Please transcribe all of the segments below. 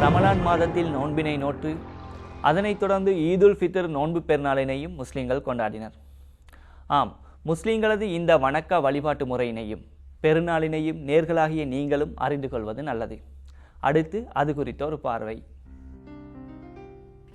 ரமலான் மாதத்தில் நோன்பினை நோற்று அதனைத் தொடர்ந்து ஈதுல் ஃபித்ர் நோன்பு பெருநாளினையும் முஸ்லிம்கள் கொண்டாடினர். ஆம், முஸ்லிம்களது இந்த வணக்க வழிபாட்டு முறையினையும் பெருநாளினையும் நேர்களாகிய நீங்களும் அறிந்து கொள்வது நல்லது. அடுத்து அது குறித்த ஒரு பார்வை.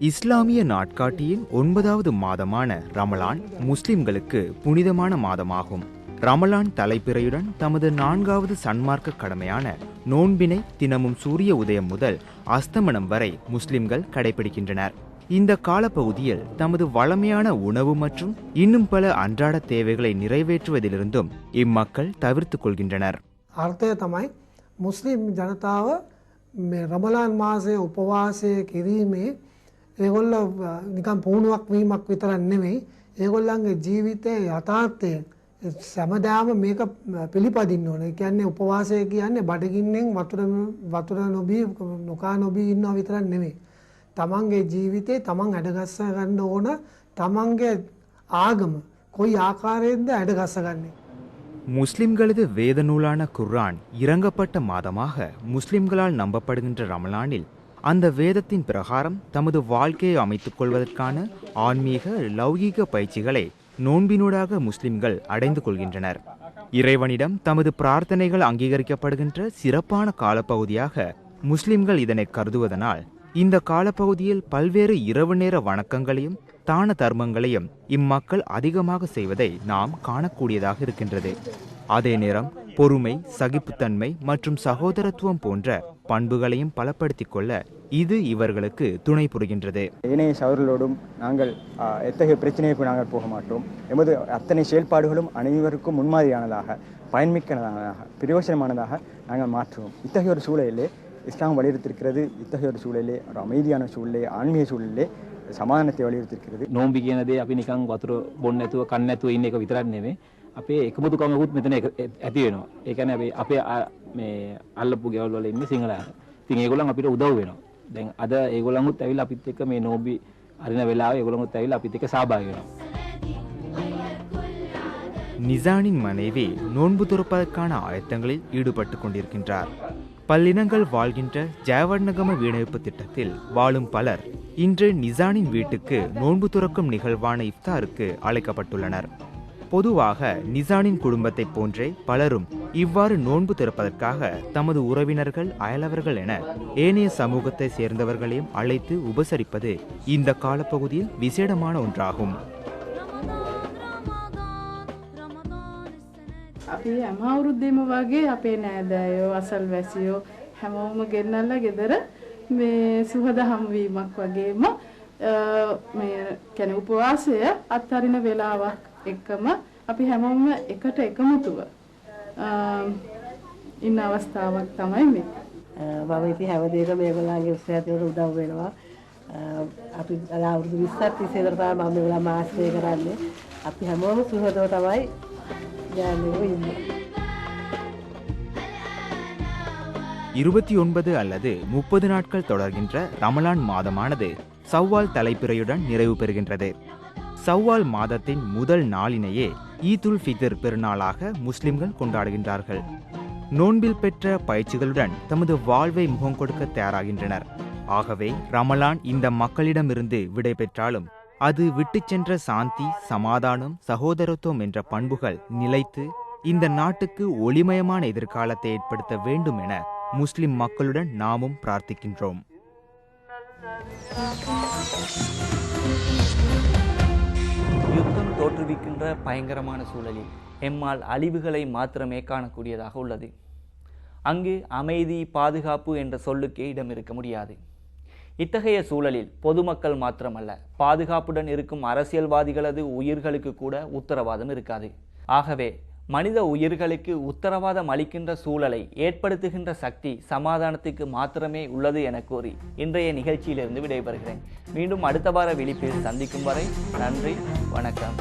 இஸ்லாமிய நாட்காட்டியின் 9வது மாதமான ரமலான் முஸ்லிம்களுக்கு புனிதமான மாதமாகும். ரமலான் தலைப்பிறையுடன் தமது 4வது சன்மார்க்க கடமையான நோன்பினை தினமும் சூரிய உதயம் முதல் அஸ்தமனம் வரை முஸ்லிம்கள் கடைபிடிக்கின்றனர். இந்த காலப்பகுதியில் தமது வளமையான உணவு மற்றும் இன்னும் பல அன்றாட தேவைகளை நிறைவேற்றுவதிலிருந்தும் இம்மக்கள் தவிர்த்து கொள்கின்றனர். අර්ථය තමයි මුස්ලිම් ජනතාව රමලාන් මාසය උපවාසය කිරීමේ ඒගොල්ල නිකන් පුහුණුවක් වීමක් විතරක් නෙවෙයි, ඒගොල්ලන්ගේ ජීවිතයේ යථාර්ථයෙන් සෑමදාම මේක පිළිපදින්න ඕනේ. කියන්නේ උපවාසය කියන්නේ බඩගින්නෙන් වතුර නොබී නොකා නොබී ඉන්නවා විතරක් නෙවෙයි. තමන්ගේ ජීවිතේ තමන් අඩගස්ස ගන්න ඕන. තමන්ගේ ආගම කොයි ආකාරයෙන්ද අඩගස්සගන්නේ? முஸ்லிம்களது வேத நூலான குர்ஆன் இறங்கப்பட்ட மாதமாக முஸ்லிம்களால் நம்பப்படுகின்ற ரமலானில் அந்த வேதத்தின் பிரகாரம் தமது வாழ்க்கையை அமைத்துக் கொள்வதற்கான ஆன்மீக லௌகீக பயிற்சிகளை நோன்பினூடாக முஸ்லிம்கள் அடைந்து கொள்கின்றனர். இறைவனிடம் தமது பிரார்த்தனைகள் அங்கீகரிக்கப்படுகின்ற சிறப்பான காலப்பகுதியாக முஸ்லிம்கள் இதனை கருதுவதனால் இந்த காலப்பகுதியில் பல்வேறு இரவு நேர வணக்கங்களையும் தான தர்மங்களையும் இம்மக்கள் அதிகமாக செய்வதை நாம் காணக்கூடியதாக இருக்கின்றது. அதே நேரம் பொறுமை, சகிப்புத்தன்மை மற்றும் சகோதரத்துவம் போன்ற பண்புகளையும் பலப்படுத்திக் கொள்ள இது இவர்களுக்கு துணை புரிகின்றது. ஏனைய சவர்களோடும் நாங்கள் எத்தகைய பிரச்சனைக்கு நாங்கள் போக மாட்டோம். எமது அத்தனை செயல்பாடுகளும் அனைவருக்கும் முன்மாதிரியானதாக, பயன்மிக்கனதாக, பிரயோசனமானதாக நாங்கள் மாற்றுவோம். இத்தகைய ஒரு சூழலிலே இஸ்லாம் வலியுறுத்திருக்கிறது. இத்தகைய ஒரு சூழலே, ஒரு அமைதியான சூழலே, ஆன்மீக சூழலே සමානත්වය වලියුරුතිருக்கிறது. නෝම්බි කියන දේ අපි නිකන් වතුර බොන්න නැතුව කන්න නැතුව ඉන්න එක විතරක් නෙමෙයි. අපේ එකමුතුකමකුත් මෙතන ඇති වෙනවා. ඒ කියන්නේ අපේ මේ අල්ලපු ගෙවල් වල ඉන්නේ සිංහලයන්. ඉතින් ඒගොල්ලන් අපිට උදව් වෙනවා. දැන් අද ඒගොල්ලන්ුත් ඇවිල්ලා අපිත් එක්ක මේ නෝම්බි අරින වෙලාවේ ඒගොල්ලන්ුත් ඇවිල්ලා අපිත් එක්ක සහභාගී වෙනවා. நிசானின் மனைவி நோன்பு துறப்பதற்கான ஆயத்தங்களில் ஈடுபட்டு கொண்டிருக்கின்றார். பல்லினங்கள் வாழ்கின்ற ஜெயவர்ணகம வீணமைப்பு திட்டத்தில் வாழும் பலர் இன்று நிசானின் வீட்டுக்கு நோன்பு துறக்கும் நிகழ்வான இஃப்தாருக்கு அழைக்கப்பட்டுள்ளனர். பொதுவாக நிசானின் குடும்பத்தைப் போன்றே பலரும் இவ்வாறு நோன்பு திறப்பதற்காக தமது உறவினர்கள், அயலவர்கள் என ஏனைய சமூகத்தை சேர்ந்தவர்களையும் அழைத்து உபசரிப்பது இந்த காலப்பகுதியில் விசேடமான ஒன்றாகும். අපි හැම අවුරුද්දේම වගේ අපේ නෑදෑයෝ අසල්වැසියෝ හැමෝම ගෙන්නල්ලා ගෙදර මේ සුහද හමුවීමක් වගේම මේ කියන්නේ උපවාසය අත්හරින වෙලාවක් එක්කම අපි හැමෝම එකට එකමුතුව ඉන්න අවස්ථාවක් තමයි මේ. මම ඉතින් හැමදේකම මේගොල්ලන්ගේ උත්සාහයට උදව් වෙනවා. අපි අවුරුදු 20ක් තිස්සේ ඉඳලා තමයි මම මේගොල්ලන් ආශ්‍රය කරන්නේ. අපි හැමෝම සුහදව තමයි 29 அல்லது 30 நாட்கள் தொடர்கின்ற ரமலான் மாதமானது சவ்வால் தலைப்பிறையுடன் நிறைவு பெறுகின்றது. சவ்வால் மாதத்தின் முதல் நாளினையே ஈதுல் ஃபித்ர் பெருநாளாக முஸ்லிம்கள் கொண்டாடுகின்றார்கள். நோன்பில் பெற்ற பயிற்சிகளுடன் தமது வாழ்வை முகம் கொடுக்க தயாராகின்றனர். ஆகவே ரமலான் இந்த மக்களிடமிருந்து விடை பெற்றாலும் அது விட்டு சென்ற சாந்தி, சமாதானம், சகோதரத்துவம் என்ற பண்புகள் நிலைத்து இந்த நாட்டுக்கு ஒளிமயமான எதிர்காலத்தை ஏற்படுத்த வேண்டும் என முஸ்லிம் மக்களுடன் நாமும் பிரார்த்திக்கின்றோம். யுத்தம் தோற்றுவிக்கின்ற பயங்கரமான சூழலில் எம்மால் அழிவுகளை மாத்திரமே காணக்கூடியதாக உள்ளது. அங்கு அமைதி, பாதுகாப்பு என்ற சொல்லுக்கே இடம் இருக்க முடியாது. இத்தகைய சூழலில் பொதுமக்கள் மாத்திரமல்ல, பாதுகாப்புடன் இருக்கும் அரசியல்வாதிகளது உயிர்களுக்கு கூட உத்தரவாதம் இருக்காது. ஆகவே மனித உயிர்களுக்கு உத்தரவாதம் அளிக்கின்ற சூழலை ஏற்படுத்துகின்ற சக்தி சமாதானத்துக்கு மாத்திரமே உள்ளது என கூறி இன்றைய நிகழ்ச்சியிலிருந்து விடைபெறுகிறேன். மீண்டும் அடுத்த வார விழிப்பில் சந்திக்கும் வரை நன்றி, வணக்கம்.